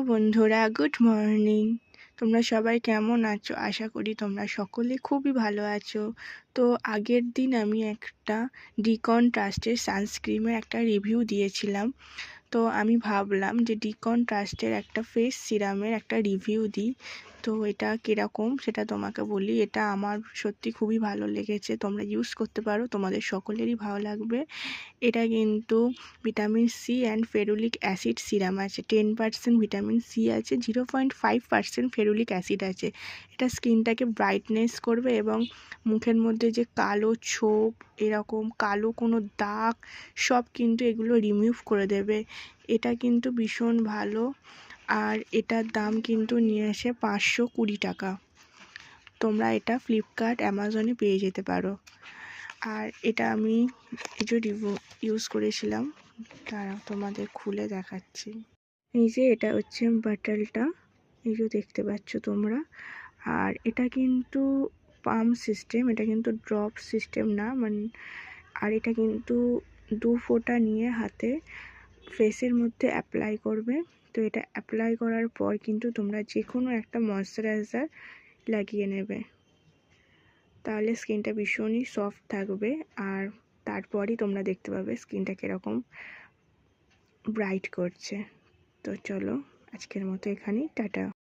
বন্ধুরা, good morning. তোমরা সবাই কেমন আছো? আশা করি তোমরা সকলে খুবই ভালো আছো। তো আগের দিন আমি একটা ডিকন ট্রাস্টের সানস্ক্রিমের একটা রিভিউ দিয়েছিলাম। তো আমি ভাবলাম যে ডিকন ট্রাস্টের একটা ফেস সিরামের একটা রিভিউ দিই। তো এটা কীরকম সেটা তোমাকে বলি। এটা আমার সত্যি খুবই ভালো লেগেছে, তোমরা ইউজ করতে পারো, তোমাদের সকলেরই ভালো লাগবে। এটা কিন্তু vitamin C and ferulic acid serum আছে। 10% ভিটামিন সি আছে, 0.5% ফেরুলিক অ্যাসিড আছে। এটা স্কিনটাকে ব্রাইটনেস করবে এবং মুখের মধ্যে যে কালো ছোপ, এরকম কালো কোনো দাগ, সব কিন্তু এগুলো রিমুভ করে দেবে। এটা কিন্তু ভীষণ ভালো। আর এটার দাম কিন্তু নিয়ে আসে 520 টাকা। তোমরা এটা ফ্লিপকার্ট, অ্যামাজনে পেয়ে যেতে পারো। আর এটা আমি কিছু ইউজ করেছিলাম, তারা তোমাদের খুলে দেখাচ্ছি। এই যে এটা হচ্ছে বাটলটা, এই যে দেখতে পাচ্ছ তোমরা। আর এটা কিন্তু পাম্প সিস্টেম, এটা কিন্তু ড্রপ সিস্টেম না, আর এটা কিন্তু 2 ফোঁটা নিয়ে হাতে ফেসের মধ্যে অ্যাপ্লাই করবে। তো এটা অ্যাপ্লাই করার পর কিন্তু তোমরা যে কোনো একটা ময়শ্চারাইজার লাগিয়ে নেবে, তাহলে স্কিনটা ভীষণই সফট থাকবে। আর তারপরই তোমরা দেখতে পাবে স্কিনটা কীরকম ব্রাইট করছে। তো চলো আজকের মতো এখানেই, টাটা।